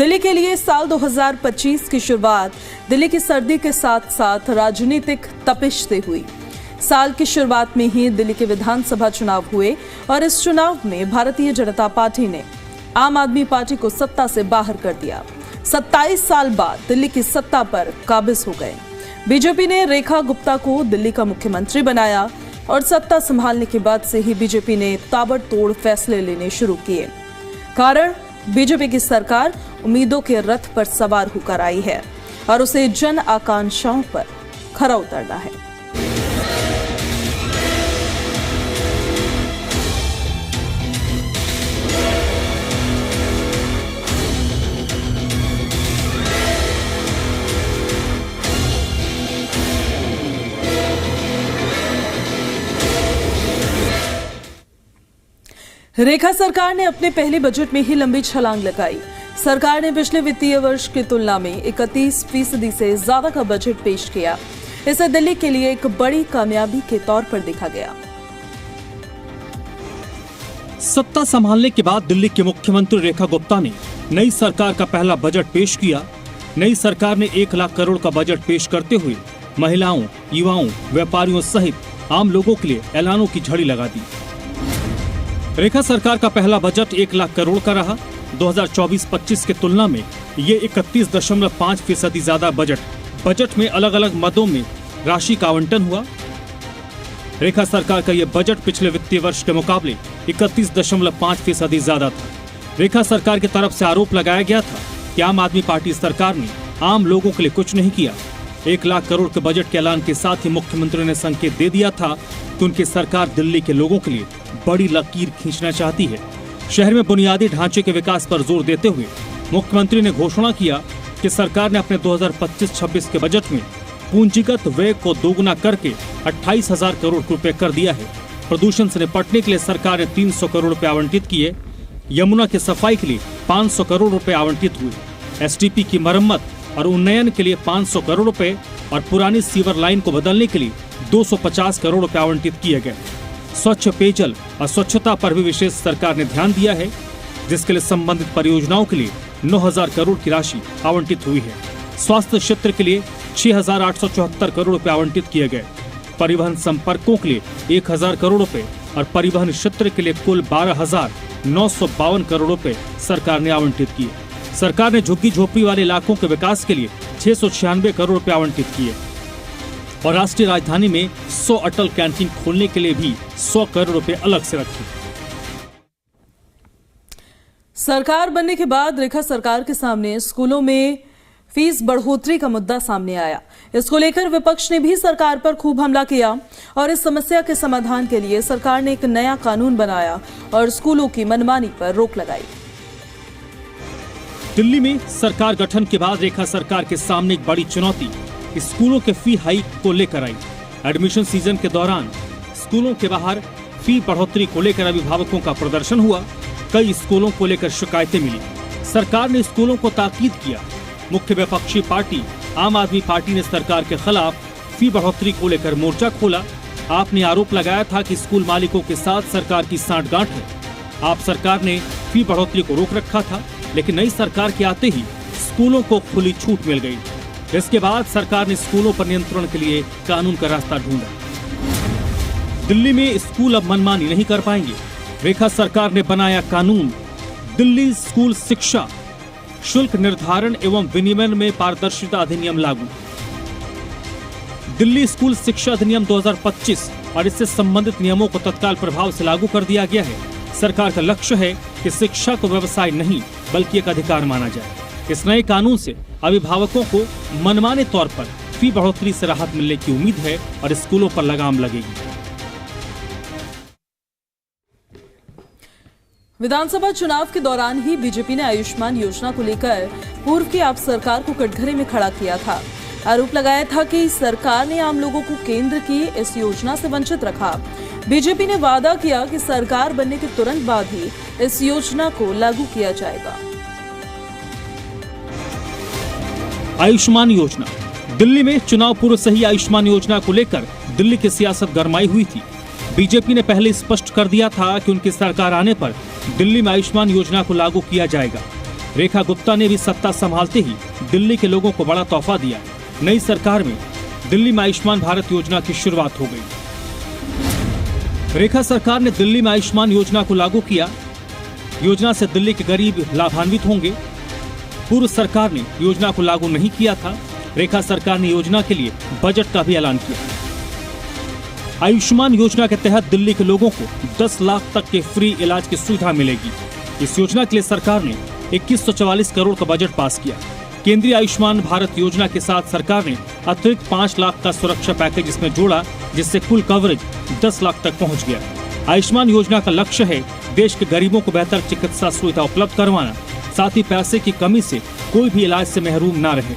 दिल्ली के लिए साल 2025 की शुरुआत दिल्ली की सर्दी के साथ साथ राजनीतिक तपिश से हुई। साल की शुरुआत में ही दिल्ली के विधानसभा चुनाव हुए और इस चुनाव में भारतीय जनता पार्टी ने आम आदमी पार्टी को सत्ता से बाहर कर दिया। 27 साल बाद दिल्ली की सत्ता पर काबिज हो गए। बीजेपी ने रेखा गुप्ता को दिल्ली का मुख्यमंत्री बनाया और सत्ता संभालने के बाद से ही बीजेपी ने ताबड़तोड़ फैसले लेने शुरू किए। कारण बीजेपी की सरकार उम्मीदों के रथ पर सवार होकर आई है और उसे जन आकांक्षाओं पर खरा उतरना है। रेखा सरकार ने अपने पहले बजट में ही लंबी छलांग लगाई। सरकार ने पिछले वित्तीय वर्ष की तुलना में 31% से ज्यादा का बजट पेश किया। इसे दिल्ली के लिए एक बड़ी कामयाबी के तौर पर देखा गया। सत्ता संभालने के बाद दिल्ली के मुख्यमंत्री रेखा गुप्ता ने नई सरकार का पहला बजट पेश किया। नई सरकार ने 1 लाख करोड़ का बजट पेश करते हुए महिलाओं, युवाओं, व्यापारियों सहित आम लोगों के लिए ऐलानों की झड़ी लगा दी। रेखा सरकार का पहला बजट 1 लाख करोड़ का रहा। 2024-25 की तुलना में ये 31.5% ज्यादा बजट में अलग अलग मदों में राशि का आवंटन हुआ। रेखा सरकार का ये बजट पिछले वित्तीय वर्ष के मुकाबले 31.5% ज्यादा था। रेखा सरकार की तरफ से आरोप लगाया गया था कि आम आदमी पार्टी सरकार ने आम लोगों के लिए कुछ नहीं किया। 1 लाख करोड़ के बजट के ऐलान के साथ ही मुख्यमंत्री ने संकेत दे दिया था कि उनकी सरकार दिल्ली के लोगों के लिए बड़ी लकीर खींचना चाहती है। शहर में बुनियादी ढांचे के विकास पर जोर देते हुए मुख्यमंत्री ने घोषणा किया कि सरकार ने अपने 2025-26 के बजट में पूंजीगत व्यय को दोगुना करके 28,000 करोड़ रुपए कर दिया है। प्रदूषण से निपटने के लिए सरकार ने 300 करोड़ रुपए आवंटित किए। यमुना की सफाई के लिए 500 करोड़ रुपए आवंटित हुए। एसटीपी की मरम्मत और उन्नयन के लिए 500 करोड़ रुपए और पुरानी सीवर लाइन को बदलने के लिए 250 करोड़ रुपए आवंटित किए गए। स्वच्छ पेयजल और स्वच्छता पर भी विशेष सरकार ने ध्यान दिया है, जिसके लिए संबंधित परियोजनाओं के लिए 9,000 करोड़ की राशि आवंटित हुई है। स्वास्थ्य क्षेत्र के लिए 6,874 करोड़ रुपए आवंटित किए गए। परिवहन संपर्कों के लिए 1,000 करोड़ रुपए और परिवहन क्षेत्र के लिए कुल 12,952 करोड़ रुपए सरकार ने आवंटित किए। सरकार ने झुग्गी झोपड़ी वाले इलाकों के विकास के लिए 696 करोड़ रुपए आवंटित किए और राष्ट्रीय राजधानी में 100 अटल कैंटीन खोलने के लिए भी 100 करोड़ रुपए अलग से रखे। सरकार बनने के बाद रेखा सरकार के सामने स्कूलों में फीस बढ़ोतरी का मुद्दा सामने आया। इसको लेकर विपक्ष ने भी सरकार पर खूब हमला किया और इस समस्या के समाधान के लिए सरकार ने एक नया कानून बनाया और स्कूलों की मनमानी पर रोक लगाई। दिल्ली में सरकार गठन के बाद रेखा सरकार के सामने एक बड़ी चुनौती स्कूलों के फी हाइक को लेकर आई। एडमिशन सीजन के दौरान स्कूलों के बाहर फी बढ़ोतरी को लेकर अभिभावकों का प्रदर्शन हुआ। कई स्कूलों को लेकर शिकायतें मिली। सरकार ने स्कूलों को ताकीद किया। मुख्य विपक्षी पार्टी आम आदमी पार्टी ने सरकार के खिलाफ फी बढ़ोतरी को लेकर मोर्चा खोला। आपने आरोप लगाया था कि स्कूल मालिकों के साथ सरकार की सांठगांठ है। आप सरकार ने फी बढ़ोतरी को रोक रखा था, लेकिन नई सरकार के आते ही स्कूलों को खुली छूट मिल गई। इसके बाद सरकार ने स्कूलों पर नियंत्रण के लिए कानून का रास्ता ढूंढा। दिल्ली में स्कूल अब मनमानी नहीं कर पाएंगे। रेखा सरकार ने बनाया कानून। दिल्ली स्कूल शिक्षा शुल्क निर्धारण एवं विनिमय में पारदर्शिता अधिनियम लागू। दिल्ली स्कूल शिक्षा अधिनियम 2025 और इससे संबंधित नियमों को तत्काल प्रभाव से लागू कर दिया गया है। सरकार का लक्ष्य है कि शिक्षा को व्यवसाय नहीं बल्कि एक अधिकार माना जाए। इस नए कानून से अभिभावकों को मनमाने तौर पर फी बढ़ोतरी से राहत मिलने की उम्मीद है और स्कूलों पर लगाम लगेगी। विधानसभा चुनाव के दौरान ही बीजेपी ने आयुष्मान योजना को लेकर पूर्व की आप सरकार को कटघरे में खड़ा किया था। आरोप लगाया था कि सरकार ने आम लोगों को केंद्र की इस योजना से वंचित रखा। बीजेपी ने वादा किया कि सरकार बनने के तुरंत बाद ही इस योजना को लागू किया जाएगा। आयुष्मान योजना। दिल्ली में चुनाव पूर्व से ही आयुष्मान योजना को लेकर दिल्ली की सियासत गरमाई हुई थी। बीजेपी ने पहले स्पष्ट कर दिया था कि उनकी सरकार आने पर दिल्ली में आयुष्मान योजना को लागू किया जाएगा। रेखा गुप्ता ने भी सत्ता संभालते ही दिल्ली के लोगों को बड़ा तोहफा दिया। नई सरकार में दिल्ली में आयुष्मान भारत योजना की शुरुआत हो गई। रेखा सरकार ने दिल्ली में आयुष्मान योजना को लागू किया। योजना से दिल्ली के गरीब लाभान्वित होंगे। पूर्व सरकार ने योजना को लागू नहीं किया था। रेखा सरकार ने योजना के लिए बजट का भी ऐलान किया। आयुष्मान योजना के तहत दिल्ली के लोगों को 10 लाख तक के फ्री इलाज की सुविधा मिलेगी। इस योजना के लिए सरकार ने 2144 करोड़ का बजट पास किया। केंद्रीय आयुष्मान भारत योजना के साथ सरकार ने अतिरिक्त 5 लाख का सुरक्षा पैकेज इसमें जोड़ा, जिससे कुल कवरेज 10 लाख तक पहुंच गया। आयुष्मान योजना का लक्ष्य है देश के गरीबों को बेहतर चिकित्सा सुविधा उपलब्ध करवाना, साथ ही पैसे की कमी से कोई भी इलाज से महरूम न रहे।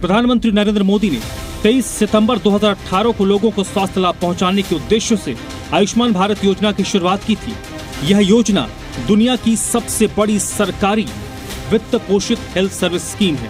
प्रधानमंत्री नरेंद्र मोदी ने 23 सितंबर 2018 को लोगों को स्वास्थ्य लाभ पहुंचाने के उद्देश्य से आयुष्मान भारत योजना की शुरुआत की थी। यह योजना दुनिया की सबसे बड़ी सरकारी वित्त पोषित हेल्थ सर्विस स्कीम है।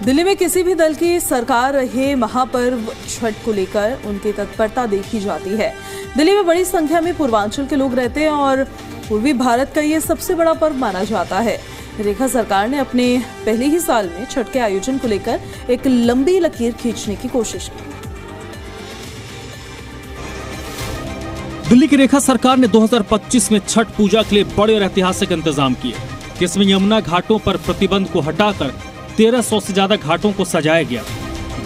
दिल्ली में किसी भी दल की सरकार रहे, महापर्व छठ को लेकर उनकी तत्परता देखी जाती है। दिल्ली में बड़ी संख्या में पूर्वांचल के लोग रहते हैं और पूर्वी भारत का ये सबसे बड़ा पर्व माना जाता है। रेखा सरकार ने अपने पहले ही साल में छठ के आयोजन को लेकर एक लंबी लकीर खींचने की कोशिश की। दिल्ली की रेखा सरकार ने 2025 में छठ पूजा के लिए बड़े और ऐतिहासिक इंतजाम किए, जिसमें यमुना घाटों पर प्रतिबंध को हटाकर 1300 से ज्यादा घाटों को सजाया गया।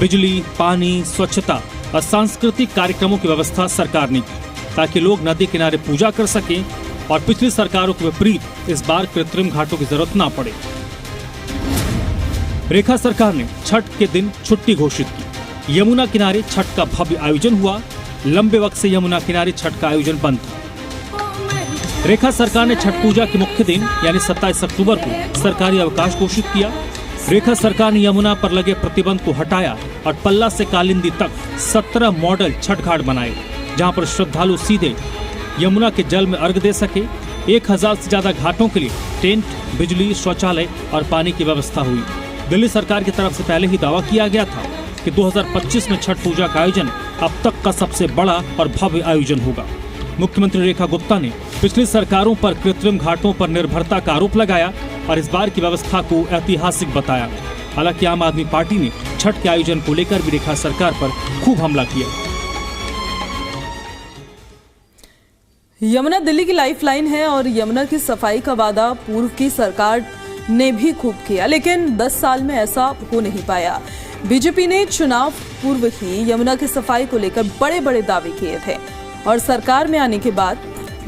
बिजली, पानी, स्वच्छता और सांस्कृतिक कार्यक्रमों की व्यवस्था सरकार ने की, ताकि लोग नदी किनारे पूजा कर सकें और पिछली सरकारों के विपरीत इस बार कृत्रिम घाटों की जरूरत ना पड़े। रेखा सरकार ने छठ के दिन छुट्टी घोषित की। यमुना किनारे छठ का भव्य आयोजन हुआ। लंबे वक्त से यमुना किनारे छठ का आयोजन बंद था। रेखा सरकार ने छठ पूजा के मुख्य दिन यानी 27 अक्टूबर को सरकारी अवकाश घोषित किया। रेखा सरकार ने यमुना पर लगे प्रतिबंध को हटाया और पल्ला से कालिंदी तक 17 मॉडल छठ घाट बनाए, जहां पर श्रद्धालु सीधे यमुना के जल में अर्घ दे सके। 1000 से ज्यादा घाटों के लिए टेंट, बिजली, शौचालय और पानी की व्यवस्था हुई। दिल्ली सरकार की तरफ से पहले ही दावा किया गया था कि 2025 में छठ पूजा का आयोजन अब तक का सबसे बड़ा और भव्य आयोजन होगा। मुख्यमंत्री रेखा गुप्ता ने पिछली सरकारों पर कृत्रिम घाटों पर निर्भरता का आरोप लगाया और इस बार की व्यवस्था को ऐतिहासिक बताया। हालांकि आम आदमी पार्टी ने छठ के आयोजन को लेकर भी रेखा सरकार पर खूब हमला किया। यमुना दिल्ली की लाइफलाइन है और यमुना की सफाई का वादा पूर्व की सरकार ने भी खूब किया, लेकिन 10 साल में ऐसा हो नहीं पाया। बीजेपी ने चुनाव पूर्व ही यमुना की सफाई को लेकर बड़े बड़े दावे किए थे और सरकार में आने के बाद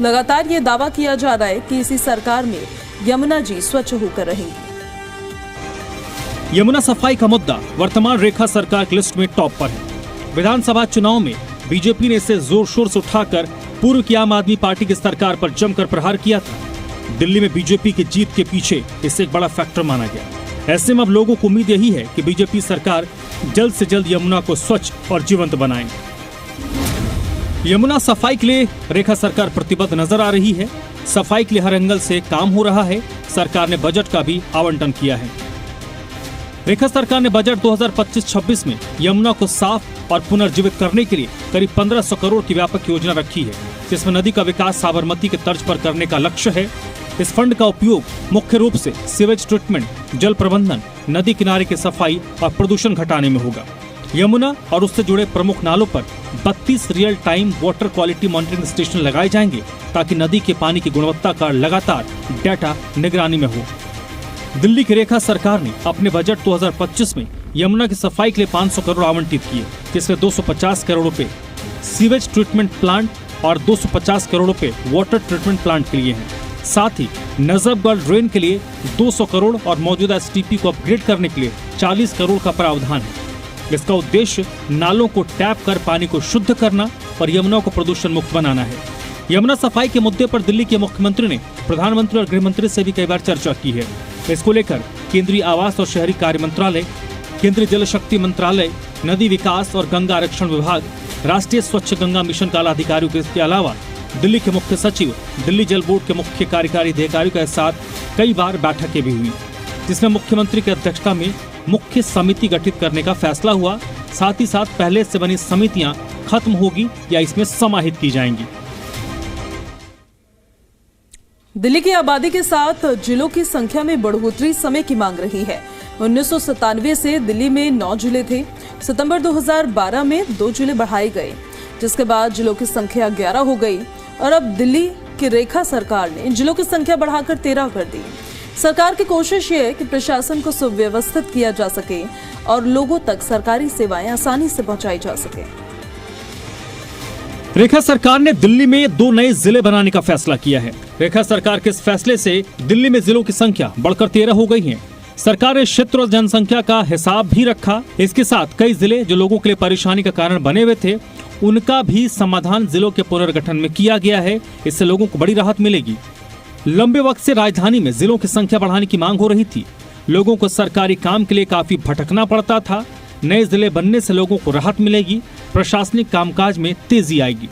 लगातार ये दावा किया जा रहा है कि इसी सरकार में यमुना जी स्वच्छ होकर रहेंगी। यमुना सफाई का मुद्दा वर्तमान रेखा सरकार की लिस्ट में टॉप पर है। विधानसभा चुनाव में बीजेपी ने इसे जोर शोर से उठाकर पूर्व की आम आदमी पार्टी की सरकार पर जमकर प्रहार किया था। दिल्ली में बीजेपी की जीत के पीछे इसे एक बड़ा फैक्टर माना गया। ऐसे में अब लोगों को उम्मीद यही है कि बीजेपी सरकार जल्द से जल्द यमुना को स्वच्छ और जीवंत बनाए। यमुना सफाई के लिए रेखा सरकार प्रतिबद्ध नजर आ रही है। सफाई के लिए हर एंगल से काम हो रहा है। सरकार ने बजट का भी आवंटन किया है। रेखा सरकार ने बजट 2025-26 में यमुना को साफ और पुनर्जीवित करने के लिए करीब 1500 करोड़ की व्यापक योजना रखी है, जिसमें नदी का विकास साबरमती के तर्ज पर करने का लक्ष्य है। इस फंड का उपयोग मुख्य रूप से सीवेज ट्रीटमेंट, जल प्रबंधन, नदी किनारे की सफाई और प्रदूषण घटाने में होगा। यमुना और उससे जुड़े प्रमुख नालों पर 32 real time water quality monitoring station लगाए जाएंगे, ताकि नदी के पानी की गुणवत्ता का लगातार डेटा निगरानी में हो। दिल्ली की रेखा सरकार ने अपने बजट 2025 में यमुना की सफाई के लिए 500 करोड़ आवंटित किए, जिसमें 250 करोड़ रुपए सीवेज ट्रीटमेंट प्लांट और 250 करोड़ रुपए वाटर ट्रीटमेंट प्लांट के लिए हैं। साथ ही नजफगढ़ ड्रेन के लिए 200 करोड़ और मौजूदा एसटीपी को अपग्रेड करने के लिए 40 करोड़ का प्रावधान है। इसका उद्देश्य नालों को टैप कर पानी को शुद्ध करना और यमुना को प्रदूषण मुक्त बनाना है। यमुना सफाई के मुद्दे पर दिल्ली के मुख्यमंत्री ने प्रधानमंत्री और गृह मंत्री से भी कई बार चर्चा की है। इसको लेकर केंद्रीय आवास और शहरी कार्य मंत्रालय, केंद्रीय जल शक्ति मंत्रालय, नदी विकास और गंगा आरक्षण विभाग, राष्ट्रीय स्वच्छ गंगा मिशन का अधिकारियों के अलावा दिल्ली के मुख्य सचिव, दिल्ली जल बोर्ड के मुख्य कार्यकारी अधिकारियों के साथ कई बार बैठकें भी हुई, जिसमें मुख्यमंत्री की अध्यक्षता में मुख्य समिति गठित करने का फैसला हुआ। साथ ही साथ पहले से बनी समितियां खत्म होगी या इसमें समाहित की जाएंगी। दिल्ली की आबादी के साथ जिलों की संख्या में बढ़ोतरी समय की मांग रही है। 1997 से दिल्ली में 9 जिले थे। सितंबर 2012 में 2 जिले बढ़ाए गए, जिसके बाद जिलों की संख्या 11 हो गई और अब दिल्ली की रेखा सरकार ने जिलों की संख्या बढ़ाकर 13 कर दी। सरकार की कोशिश ये है कि प्रशासन को सुव्यवस्थित किया जा सके और लोगों तक सरकारी सेवाएं आसानी से पहुंचाई जा सके। रेखा सरकार ने दिल्ली में 2 नए जिले बनाने का फैसला किया है। रेखा सरकार के इस फैसले से दिल्ली में जिलों की संख्या बढ़कर 13 हो गई है। सरकार ने क्षेत्र और जनसंख्या का हिसाब भी रखा। इसके साथ कई जिले जो लोगों के लिए परेशानी का कारण बने हुए थे, उनका भी समाधान जिलों के पुनर्गठन में किया गया है। इससे लोगों को बड़ी राहत मिलेगी। लंबे वक्त से राजधानी में जिलों की संख्या बढ़ाने की मांग हो रही थी। लोगों को सरकारी काम के लिए काफी भटकना पड़ता था। नए जिले बनने से लोगों को राहत मिलेगी, प्रशासनिक कामकाज में तेजी आएगी।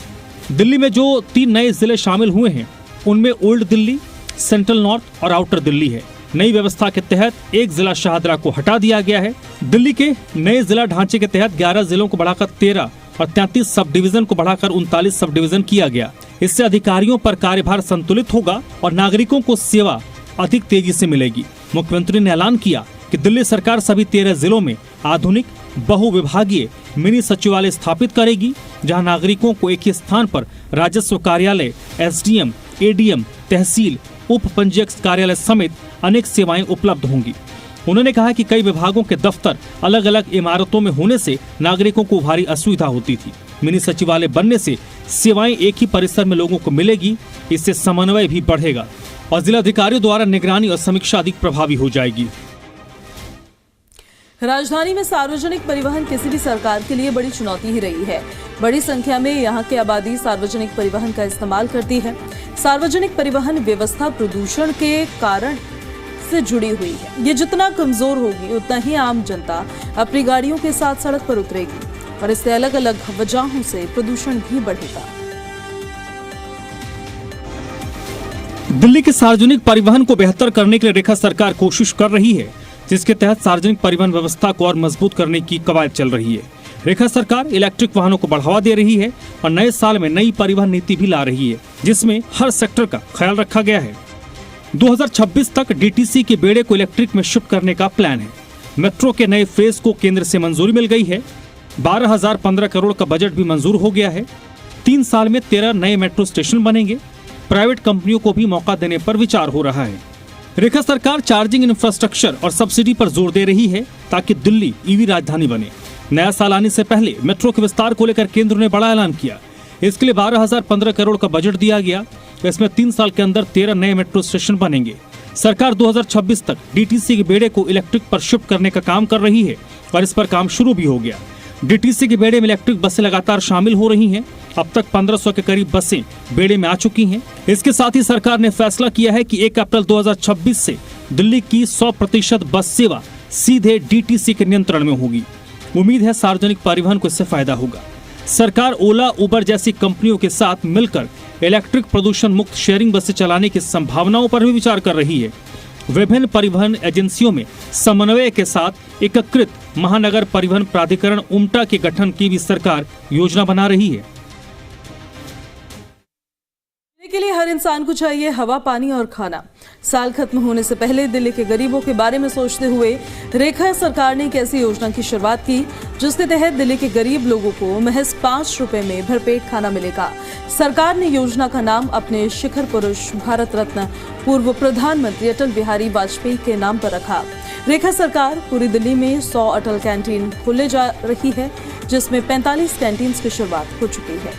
दिल्ली में जो 3 नए जिले शामिल हुए हैं, उनमें ओल्ड दिल्ली, सेंट्रल नॉर्थ और आउटर दिल्ली है। नई व्यवस्था के तहत एक जिला शाहदरा को हटा दिया गया है। दिल्ली के नए जिला ढांचे के तहत 11 जिलों को बढ़ाकर 13 और 33 सब डिवीजन को बढ़ाकर 39 सब डिवीजन किया गया। इससे अधिकारियों पर कार्यभार संतुलित होगा और नागरिकों को सेवा अधिक तेजी से मिलेगी। मुख्यमंत्री ने ऐलान किया कि दिल्ली सरकार सभी 13 जिलों में आधुनिक बहुविभागीय मिनी सचिवालय स्थापित करेगी, जहां नागरिकों को एक ही स्थान पर राजस्व कार्यालय, एसडीएम, एडीएम, तहसील, उप पंजीयक कार्यालय समेत अनेक सेवाएं उपलब्ध होंगी। उन्होंने कहा कि कई विभागों के दफ्तर अलग अलग इमारतों में होने से नागरिकों को भारी असुविधा होती थी। मिनी सचिवालय बनने से सेवाएं एक ही परिसर में लोगों को मिलेगी। इससे समन्वय भी बढ़ेगा और जिलाधिकारियों द्वारा निगरानी और समीक्षा अधिक प्रभावी हो जाएगी। राजधानी में सार्वजनिक परिवहन किसी भी सरकार के लिए बड़ी चुनौती ही रही है। बड़ी संख्या में यहाँ की आबादी सार्वजनिक परिवहन का इस्तेमाल करती है। सार्वजनिक परिवहन व्यवस्था प्रदूषण के कारण से जुड़ी हुई है। ये जितना कमजोर होगी, उतना ही आम जनता अपनी गाड़ियों के साथ सड़क पर उतरेगी और इससे अलग अलग वजहों से प्रदूषण भी बढ़ेगा। दिल्ली के सार्वजनिक परिवहन को बेहतर करने के लिए रेखा सरकार कोशिश कर रही है, जिसके तहत सार्वजनिक परिवहन व्यवस्था को और मजबूत करने की कवायद चल रही है। रेखा सरकार इलेक्ट्रिक वाहनों को बढ़ावा दे रही है और नए साल में नई परिवहन नीति भी ला रही है, जिसमें हर सेक्टर का ख्याल रखा गया है। 2026 तक डीटीसी के बेड़े को इलेक्ट्रिक में शिफ्ट करने का प्लान है। मेट्रो के नए फेज को केंद्र से मंजूरी मिल गई है। 12,015 करोड़ का बजट भी मंजूर हो गया है। 3 साल में 13 नए मेट्रो स्टेशन बनेंगे। प्राइवेट कंपनियों को भी मौका देने पर विचार हो रहा है। रेखा सरकार चार्जिंग इंफ्रास्ट्रक्चर और सब्सिडी पर जोर दे रही है ताकि दिल्ली ईवी राजधानी बने। नया साल आने से पहले मेट्रो के विस्तार को लेकर केंद्र ने बड़ा ऐलान किया। इसके लिए 12,015 करोड़ का बजट दिया गया। इसमें 3 साल के अंदर 13 नए मेट्रो स्टेशन बनेंगे। सरकार 2026 तक डीटीसी के बेड़े को इलेक्ट्रिक पर शिफ्ट करने का काम कर रही है और इस पर काम शुरू भी हो गया। डीटीसी के बेड़े में इलेक्ट्रिक बसें लगातार शामिल हो रही हैं। अब तक 1500 के करीब बसें बेड़े में आ चुकी हैं। इसके साथ ही सरकार ने फैसला किया है कि 1 अप्रैल 2026 से दिल्ली की 100% बस सेवा सीधे डीटीसी के नियंत्रण में होगी। उम्मीद है सार्वजनिक परिवहन को इससे फायदा होगा। सरकार ओला, उबर जैसी कंपनियों के साथ मिलकर इलेक्ट्रिक प्रदूषण मुक्त शेयरिंग बसें चलाने की संभावनाओं पर भी विचार कर रही है। विभिन्न परिवहन एजेंसियों में समन्वय के साथ एकीकृत महानगर परिवहन प्राधिकरण उमटा के गठन की भी सरकार योजना बना रही है। के लिए हर इंसान को चाहिए हवा, पानी और खाना। साल खत्म होने से पहले दिल्ली के गरीबों के बारे में सोचते हुए रेखा सरकार ने एक ऐसी योजना की शुरुआत की जिसके तहत दिल्ली के गरीब लोगों को महज 5 रुपए में भरपेट खाना मिलेगा। सरकार ने योजना का नाम अपने शिखर पुरुष भारत रत्न पूर्व प्रधानमंत्री अटल बिहारी वाजपेयी के नाम पर रखा। रेखा सरकार पूरी दिल्ली में 100 अटल कैंटीन खोलने जा रही है, जिसमें 45 कैंटीन की शुरुआत हो चुकी है।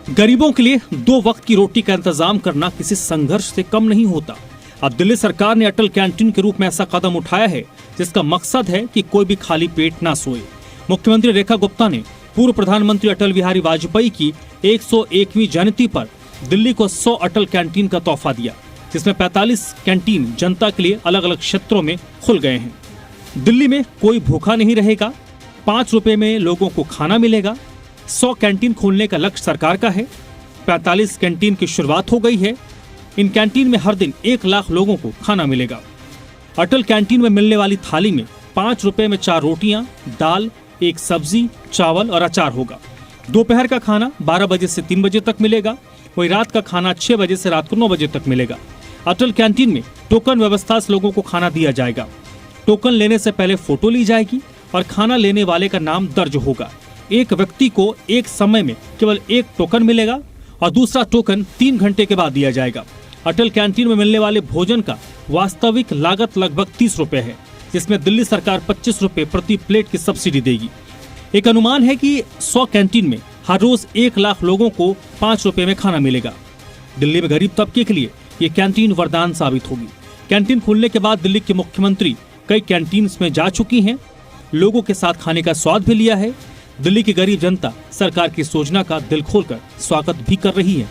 गरीबों के लिए 2 वक्त की रोटी का इंतजाम करना किसी संघर्ष से कम नहीं होता। अब दिल्ली सरकार ने अटल कैंटीन के रूप में ऐसा कदम उठाया है जिसका मकसद है कि कोई भी खाली पेट ना सोए। मुख्यमंत्री रेखा गुप्ता ने पूर्व प्रधानमंत्री अटल बिहारी वाजपेयी की 101वीं जयंती पर दिल्ली को 100 अटल कैंटीन का तोहफा दिया, जिसमें 45 कैंटीन जनता के लिए अलग अलग क्षेत्रों में खुल गए हैं। दिल्ली में कोई भूखा नहीं रहेगा। 5 रुपए में लोगों को खाना मिलेगा। 100 कैंटीन खोलने का लक्ष्य सरकार का है। 45 कैंटीन की शुरुआत हो गई है। इन कैंटीन में हर दिन 1 लाख लोगों को खाना मिलेगा। अटल कैंटीन में मिलने वाली थाली में 5 रुपए में 4 रोटियां, दाल, 1 सब्जी, चावल और अचार होगा। दोपहर का खाना 12 बजे से 3 बजे तक मिलेगा। वहीं रात का खाना 6 बजे से रात को 9 बजे तक मिलेगा। अटल कैंटीन में टोकन व्यवस्था से लोगों को खाना दिया जाएगा। टोकन लेने से पहले फोटो ली जाएगी और खाना लेने वाले का नाम दर्ज होगा। एक व्यक्ति को एक समय में केवल एक टोकन मिलेगा और दूसरा टोकन 3 घंटे के बाद दिया जाएगा। अटल कैंटीन में मिलने वाले भोजन का वास्तविक लागत लगभग 30 रुपए है, जिसमें दिल्ली सरकार 25 रुपए प्रति प्लेट की सब्सिडी देगी। एक अनुमान है कि 100 कैंटीन में हर रोज 1 लाख लोगों को 5 रुपए में खाना मिलेगा। दिल्ली में गरीब तबके के लिए ये कैंटीन वरदान साबित होगी। कैंटीन खुलने के बाद दिल्ली के मुख्यमंत्री कई कैंटीन में जा चुकी हैं, लोगों के साथ खाने का स्वाद भी लिया है। दिल्ली की गरीब जनता सरकार की इस योजना का दिल खोलकर स्वागत भी कर रही है।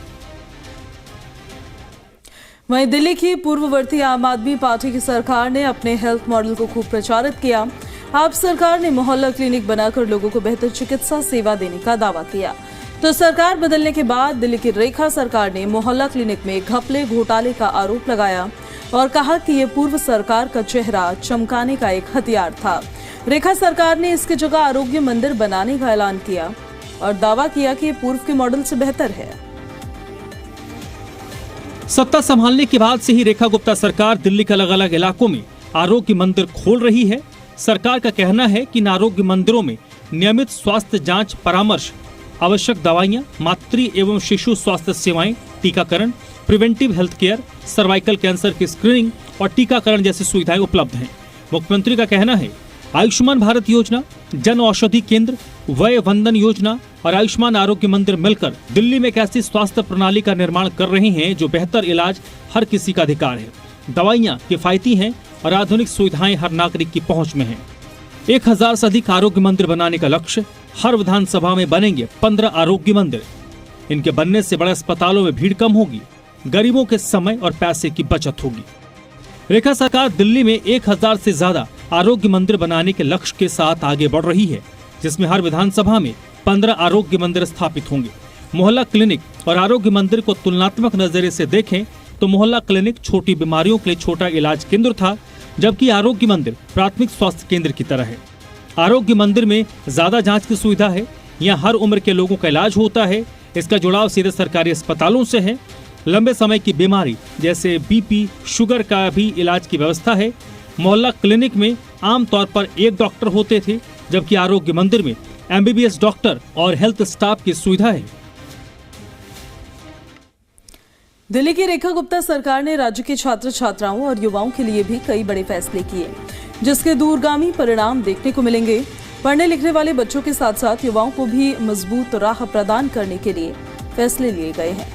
वहीं दिल्ली की पूर्ववर्ती आम आदमी पार्टी की सरकार ने अपने हेल्थ मॉडल को खूब प्रचारित किया। आप सरकार ने मोहल्ला क्लिनिक बनाकर लोगों को बेहतर चिकित्सा सेवा देने का दावा किया। तो सरकार बदलने के बाद दिल्ली की रेखा सरकार ने मोहल्ला क्लिनिक में घपले घोटाले का आरोप लगाया और कहा कि ये पूर्व सरकार का चेहरा चमकाने का एक हथियार था। रेखा सरकार ने इसकी जगह आरोग्य मंदिर बनाने का ऐलान किया और दावा किया कि ये पूर्व के मॉडल से बेहतर है। सत्ता संभालने के बाद से ही रेखा गुप्ता सरकार दिल्ली के अलग अलग इलाकों में आरोग्य मंदिर खोल रही है। सरकार का कहना है कि इन आरोग्य मंदिरों में नियमित स्वास्थ्य जांच, परामर्श, आवश्यक दवाइयां, मातृ एवं शिशु स्वास्थ्य सेवाएं, टीकाकरण, preventive health care, cervical cancer की स्क्रीनिंग और टीकाकरण जैसी सुविधाएं उपलब्ध हैं। मुख्यमंत्री का कहना है आयुष्मान भारत योजना, जन औषधि केंद्र, वय वंदन योजना और आयुष्मान आरोग्य मंदिर मिलकर दिल्ली में एक ऐसी स्वास्थ्य प्रणाली का निर्माण कर रहे हैं जो बेहतर इलाज हर किसी का अधिकार है। दवाइयां किफायती हैं और आधुनिक सुविधाएं हर नागरिक की पहुंच में हैं। 1000 से अधिक आरोग्य मंदिर बनाने का लक्ष्य। हर विधानसभा में बनेंगे 15 आरोग्य मंदिर। इनके बनने से बड़े अस्पतालों में भीड़ कम होगी, गरीबों के समय और पैसे की बचत होगी। रेखा सरकार दिल्ली में 1000 से ज्यादा आरोग्य मंदिर बनाने के लक्ष्य के साथ आगे बढ़ रही है, जिसमें हर विधानसभा में 15 आरोग्य मंदिर स्थापित होंगे। मोहल्ला क्लिनिक और आरोग्य मंदिर को तुलनात्मक नजरिए से देखें तो मोहल्ला क्लिनिक छोटी बीमारियों के लिए छोटा इलाज केंद्र था, जबकि आरोग्य मंदिर प्राथमिक स्वास्थ्य केंद्र की तरह है। आरोग्य मंदिर में ज्यादा जांच की सुविधा है, यहाँ हर उम्र के लोगों का इलाज होता है। इसका जुड़ाव सीधे सरकारी अस्पतालों से है। लंबे समय की बीमारी जैसे बीपी, शुगर का भी इलाज की व्यवस्था है। मोहल्ला क्लिनिक में आमतौर पर 1 डॉक्टर होते थे, जबकि आरोग्य मंदिर में MBBS डॉक्टर और हेल्थ स्टाफ की सुविधा है। दिल्ली की रेखा गुप्ता सरकार ने राज्य के छात्र छात्राओं और युवाओं के लिए भी कई बड़े फैसले किए, जिसके दूरगामी परिणाम देखने को मिलेंगे। पढ़ने लिखने वाले बच्चों के साथ साथ युवाओं को भी मजबूत राह प्रदान करने के लिए फैसले लिए गए हैं।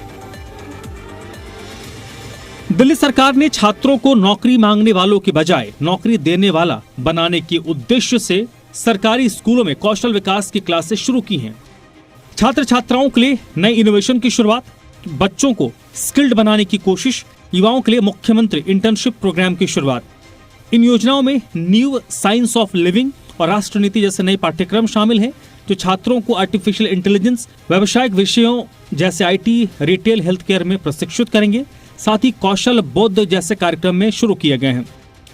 दिल्ली सरकार ने छात्रों को नौकरी मांगने वालों के बजाय नौकरी देने वाला बनाने के उद्देश्य से सरकारी स्कूलों में कौशल विकास की क्लासेस शुरू की हैं। छात्र छात्राओं के लिए नई इनोवेशन की शुरुआत, बच्चों को स्किल्ड बनाने की कोशिश, युवाओं के लिए मुख्यमंत्री इंटर्नशिप प्रोग्राम की शुरुआत। इन योजनाओं में न्यू साइंस ऑफ लिविंग और राष्ट्र नीति जैसे नए पाठ्यक्रम शामिल हैं, जो छात्रों को आर्टिफिशियल इंटेलिजेंस, व्यावसायिक विषयों जैसे IT, रिटेल, हेल्थ केयर में प्रशिक्षित करेंगे। साथ ही कौशल बोध जैसे कार्यक्रम में शुरू किए गए हैं।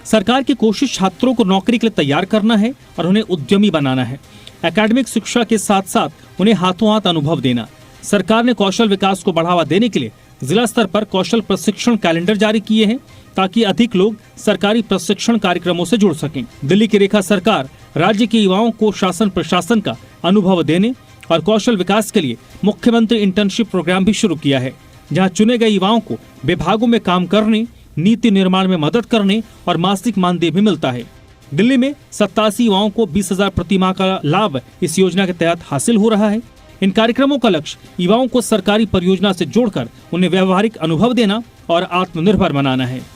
सरकार की कोशिश छात्रों को नौकरी के लिए तैयार करना है और उन्हें उद्यमी बनाना है। एकेडमिक शिक्षा के साथ साथ उन्हें हाथों हाथ अनुभव देना। सरकार ने कौशल विकास को बढ़ावा देने के लिए जिला स्तर पर कौशल प्रशिक्षण कैलेंडर जारी किए हैं, ताकि अधिक लोग सरकारी प्रशिक्षण कार्यक्रमों से जुड़ सकें। दिल्ली की रेखा सरकार राज्य के युवाओं को शासन प्रशासन का अनुभव देने और कौशल विकास के लिए मुख्यमंत्री इंटर्नशिप प्रोग्राम भी शुरू किया है, जहां चुने गए युवाओं को विभागों में काम करने, नीति निर्माण में मदद करने और मासिक मानदेय भी मिलता है। दिल्ली में 87 युवाओं को 20,000 प्रति माह का लाभ इस योजना के तहत हासिल हो रहा है। इन कार्यक्रमों का लक्ष्य युवाओं को सरकारी परियोजना से जोड़कर उन्हें व्यवहारिक अनुभव देना और आत्मनिर्भर बनाना है।